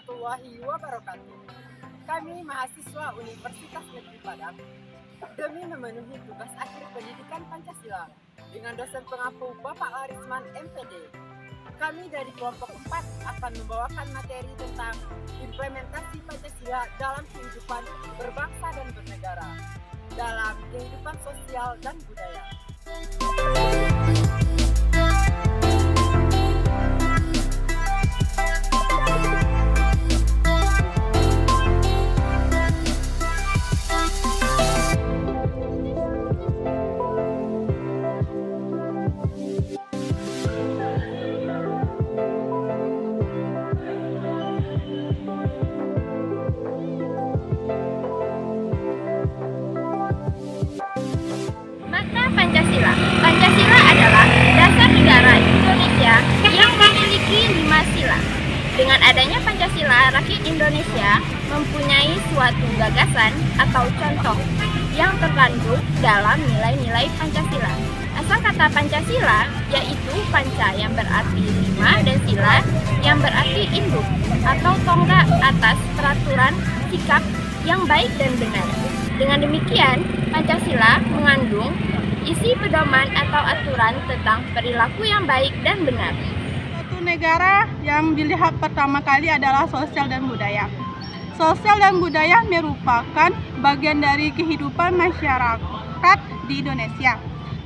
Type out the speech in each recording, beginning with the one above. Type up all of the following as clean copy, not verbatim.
warahmatullahi wabarakatuh. Kami mahasiswa Universitas Negeri Padang demi memenuhi tugas akhir pendidikan Pancasila dengan dosen pengampu Bapak Arisman MPD. Kami dari kelompok 4 akan membawakan materi tentang implementasi Pancasila dalam kehidupan berbangsa dan bernegara, dalam kehidupan sosial dan budaya. Makna Pancasila. Pancasila adalah dasar negara Indonesia yang memiliki 5 sila. Dengan adanya Pancasila, rakyat Indonesia mempunyai suatu gagasan atau contoh yang terkandung dalam nilai-nilai Pancasila. Asal kata Pancasila yaitu panca yang berarti 5 dan sila yang berarti induk atau tonggak atas peraturan sikap yang baik dan benar. Dengan demikian, Pancasila mengandung isi pedoman atau aturan tentang perilaku yang baik dan benar. Suatu negara yang dilihat pertama kali adalah sosial dan budaya. Sosial dan budaya merupakan bagian dari kehidupan masyarakat di Indonesia.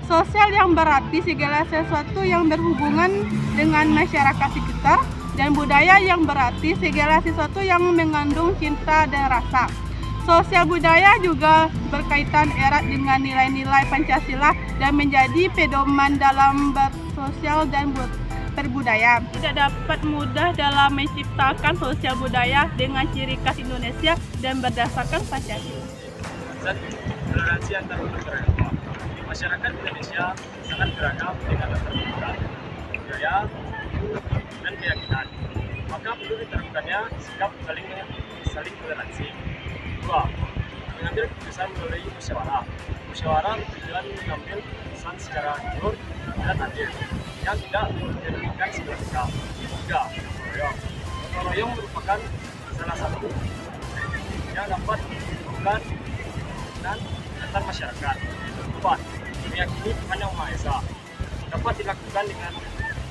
Sosial yang berarti segala sesuatu yang berhubungan dengan masyarakat sekitar, dan budaya yang berarti segala sesuatu yang mengandung cinta dan rasa. Sosial budaya juga berkaitan erat dengan nilai-nilai Pancasila dan menjadi pedoman dalam bersosial dan berbudaya. Tidak dapat mudah dalam menciptakan sosial budaya dengan ciri khas Indonesia dan berdasarkan Pancasila. Satu, toleransi antar umat beragama. Masyarakat Indonesia sangat beragam dengan latar belakang, budaya, dan keyakinan. Maka perlu diterapkannya sikap saling toleransi. 2. Mengambil keputusan melalui musyawarah. Musyawarah bertujuan mengambil keputusan secara jujur dan adil yang tidak merugikan segala pihak. 3. Gotong royong merupakan salah satu yang dapat dilakukan dan antar masyarakat. 4. Meyakini Tuhan Yang Maha Esa dapat dilakukan dengan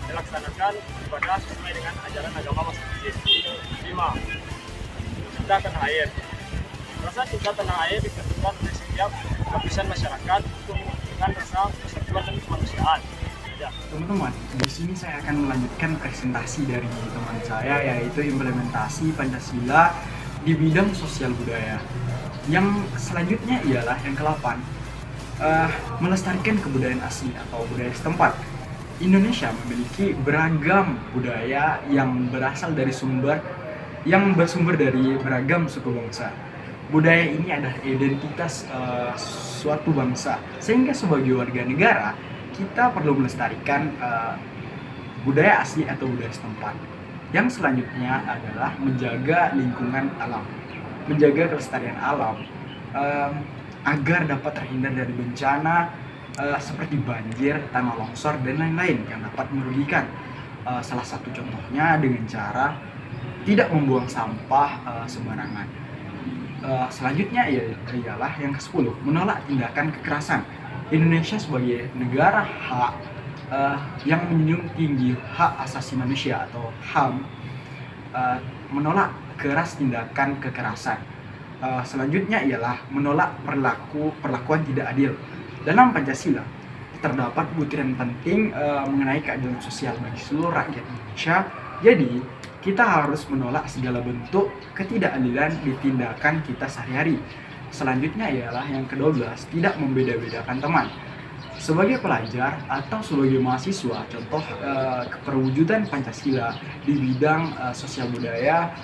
dilaksanakan ibadah sesuai dengan ajaran agama masing-masing. 5. Cinta tanah air. Rasa cinta tanah air ditentukan oleh setiap lapisan masyarakat untuk menunjukkan rasa persatuan dan kemanusiaan. Ya. Teman-teman, di sini saya akan melanjutkan presentasi dari teman saya, yaitu implementasi Pancasila di bidang sosial budaya. Yang selanjutnya ialah yang ke-8, melestarikan kebudayaan asli atau budaya setempat. Indonesia memiliki beragam budaya yang bersumber dari beragam suku bangsa. Budaya ini adalah identitas suatu bangsa, sehingga sebagai warga negara kita perlu melestarikan budaya asli atau budaya setempat. Yang selanjutnya adalah menjaga lingkungan alam, menjaga kelestarian alam agar dapat terhindar dari bencana seperti banjir, tanah longsor, dan lain-lain yang dapat merugikan. Salah satu contohnya dengan cara tidak membuang sampah sembarangan. Selanjutnya ialah yang ke-10, menolak tindakan kekerasan. Indonesia sebagai negara hak yang menjunjung tinggi hak asasi manusia atau HAM menolak keras tindakan kekerasan. Selanjutnya ialah menolak perlakuan tidak adil. Dalam Pancasila terdapat butiran penting mengenai keadilan sosial bagi seluruh rakyat Indonesia. Jadi kita harus menolak segala bentuk ketidakadilan di tindakan kita sehari-hari. Selanjutnya ialah yang ke-12, tidak membeda-bedakan teman. Sebagai pelajar atau sebagai mahasiswa, contoh perwujudan Pancasila di bidang sosial budaya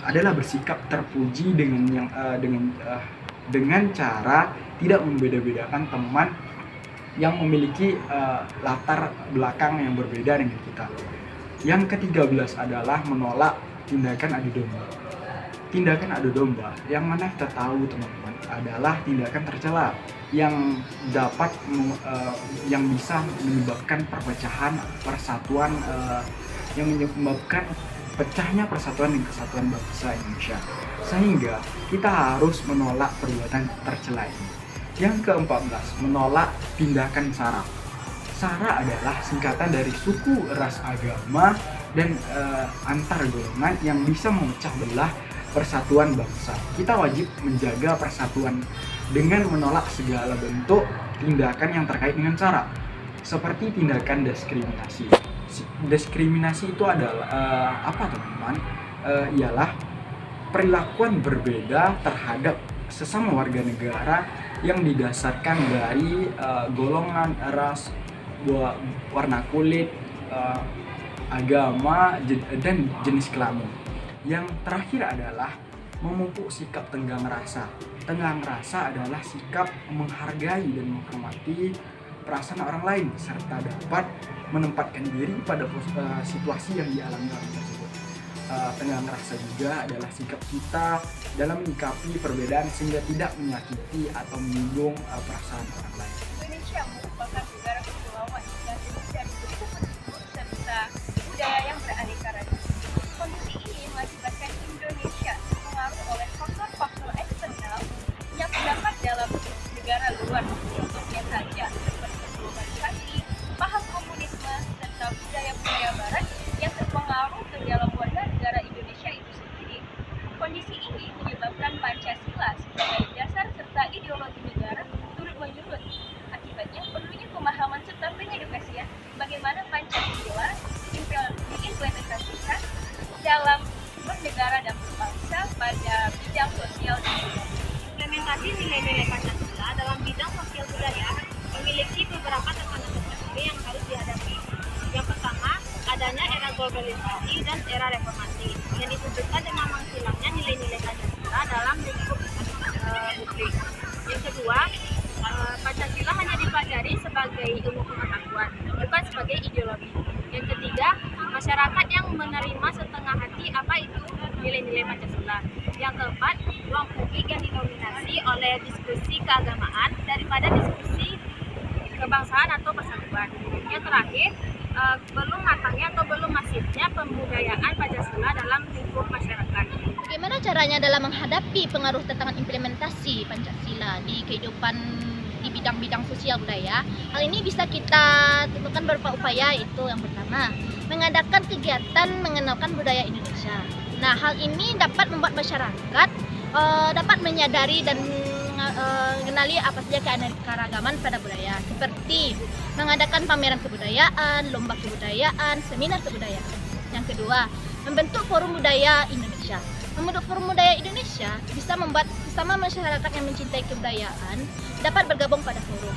adalah bersikap terpuji dengan cara tidak membeda-bedakan teman yang memiliki latar belakang yang berbeda dengan kita. Yang ke-13 adalah menolak tindakan adu domba. Tindakan adu domba yang mana kita tahu teman-teman adalah tindakan tercela yang bisa menyebabkan perpecahan persatuan yang menyebabkan pecahnya persatuan dan kesatuan bangsa Indonesia. Sehingga kita harus menolak perbuatan tercela ini. Yang ke-14, menolak tindakan SARA. SARA adalah singkatan dari suku, ras, agama, dan antar golongan yang bisa memecah belah persatuan bangsa. Kita wajib menjaga persatuan dengan menolak segala bentuk tindakan yang terkait dengan SARA, seperti tindakan diskriminasi. Diskriminasi itu adalah apa teman-teman? Ialah perilakuan berbeda terhadap sesama warga negara yang didasarkan dari golongan, ras, warna kulit, agama, dan jenis kelamin. Yang terakhir adalah memupuk sikap tenggang rasa. Tenggang rasa adalah sikap menghargai dan menghormati perasaan orang lain serta dapat menempatkan diri pada situasi yang dialami orang tersebut. Tenggang rasa juga adalah sikap kita dalam menyikapi perbedaan sehingga tidak menyakiti atau menyinggung perasaan orang lain. Indonesia merupakan negara kepulauan yang terdiri dari berbentuk serta budaya yang beraneka ragam. Kondisi ini mengakibatkan Indonesia terpengaruh oleh faktor-faktor eksternal yang terdapat dalam negara luar, contohnya saja seperti globalisasi, paham komunisme, serta budaya-budaya barat yang terpengaruh ke dalam warga negara Indonesia itu sendiri. Kondisi ini menyebabkan Pancasila sebagai dasar serta ideologi negara turut-menurut. Akibatnya perlunya pemahaman serta pengedukasian bagaimana Pancasila diimplementasikan dalam bernegara dan berbangsa pada bidang sosial dan budaya. Implementasi nilai-nilai Pancasila dalam bidang sosial budaya memiliki beberapa tekanan tersendiri yang harus dihadapi. Yang pertama, adanya era globalisasi dan era reformasi yang ditunjukkan dengan menghilangnya nilai-nilai Pancasila dalam lingkup publik. Yang kedua, Pancasila hanya dipelajari sebagai ilmu pengetahuan, bukan sebagai ideologi. Yang ketiga, masyarakat yang menerima setengah hati apa itu nilai-nilai Pancasila. Yang keempat, ruang publik yang didominasi oleh diskusi keagamaan daripada diskusi kebangsaan atau persatuan. Yang terakhir, belum matangnya atau belum masifnya pembudayaan Pancasila dalam lingkup masyarakat. Bagaimana caranya dalam menghadapi pengaruh tantangan implementasi Pancasila di kehidupan di bidang-bidang sosial budaya? Hal ini bisa kita tentukan beberapa upaya, yaitu yang pertama, mengadakan kegiatan mengenalkan budaya Indonesia. Nah, hal ini dapat membuat masyarakat dapat menyadari dan mengenali apa saja keanekaragaman pada budaya, seperti mengadakan pameran kebudayaan, lomba kebudayaan, seminar kebudayaan. Yang kedua, membentuk forum budaya Indonesia. Membentuk forum budaya Indonesia bisa membuat sesama masyarakat yang mencintai kebudayaan dapat bergabung pada forum.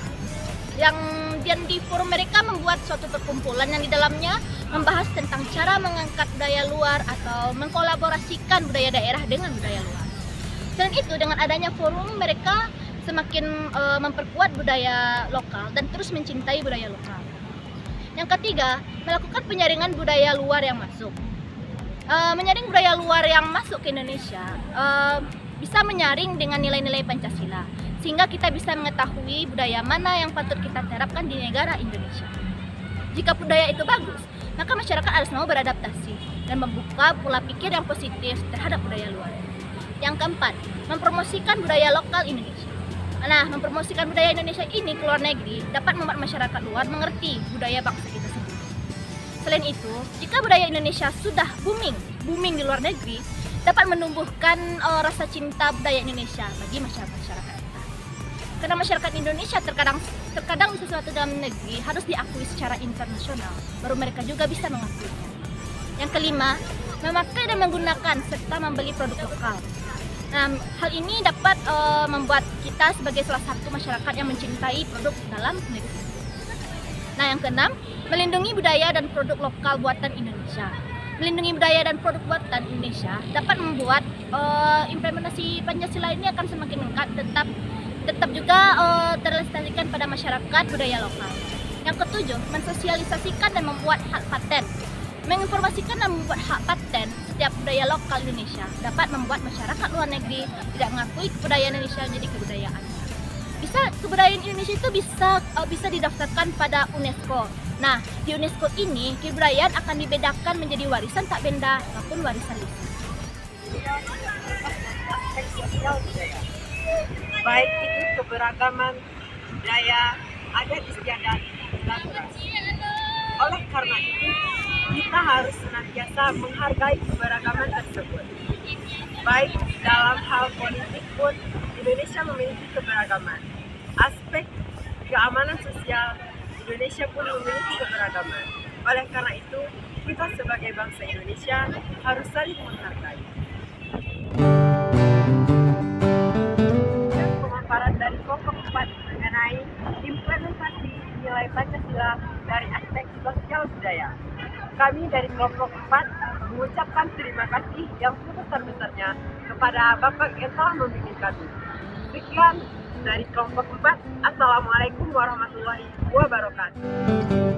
Dan di forum mereka membuat suatu perkumpulan yang di dalamnya membahas tentang cara mengangkat budaya luar atau mengkolaborasikan budaya daerah dengan budaya luar. Selain itu, dengan adanya forum mereka semakin memperkuat budaya lokal dan terus mencintai budaya lokal. Yang ketiga, melakukan penyaringan budaya luar yang masuk. Menyaring budaya luar yang masuk ke Indonesia bisa menyaring dengan nilai-nilai Pancasila, sehingga kita bisa mengetahui budaya mana yang patut kita terapkan di negara Indonesia. Jika budaya itu bagus, maka masyarakat harus mau beradaptasi dan membuka pola pikir yang positif terhadap budaya luar. Yang keempat, mempromosikan budaya lokal Indonesia. Nah, mempromosikan budaya Indonesia ini ke luar negeri dapat membuat masyarakat luar mengerti budaya bangsa kita sendiri. Selain itu, jika budaya Indonesia sudah booming di luar negeri, dapat menumbuhkan rasa cinta budaya Indonesia bagi masyarakat kita. Karena masyarakat Indonesia terkadang sesuatu dalam negeri harus diakui secara internasional, baru mereka juga bisa mengakuinya. Yang kelima, memakai dan menggunakan serta membeli produk lokal. Nah, hal ini dapat membuat kita sebagai salah satu masyarakat yang mencintai produk dalam negeri. Nah, yang keenam, melindungi budaya dan produk lokal buatan Indonesia. Melindungi budaya dan produk buatan Indonesia dapat membuat implementasi Pancasila ini akan semakin lengkap, tetap juga terlestarikan pada masyarakat budaya lokal. Yang ketujuh, mensosialisasikan dan membuat hak paten. Menginformasikan dan membuat hak paten setiap budaya lokal Indonesia dapat membuat masyarakat luar negeri tidak mengakui budaya Indonesia menjadi kebudayaan. Bisa kebudayaan Indonesia itu bisa didaftarkan pada UNESCO. Nah, di UNESCO ini kebudayaan akan dibedakan menjadi warisan tak benda maupun warisan lisan. Aspek sosial budaya. Baik itu keberagaman budaya, adat istiadat, dan ras. Oleh karena itu, kita harus senantiasa menghargai keberagaman tersebut. Baik dalam hal politik pun, Indonesia memiliki keberagaman. Aspek keamanan sosial, Indonesia pun memiliki keberagaman. Oleh karena itu, kita sebagai bangsa Indonesia harus saling menghargai. Dan pemaparan dari kelompok 4 mengenai implementasi nilai Pancasila dari aspek sosial budaya. Kami dari kelompok 4 mengucapkan terima kasih yang sebesar-besarnya kepada Bapak yang telah membimbing kami. Sekian dari kelompok 4. Assalamualaikum warahmatullahi wabarakatuh.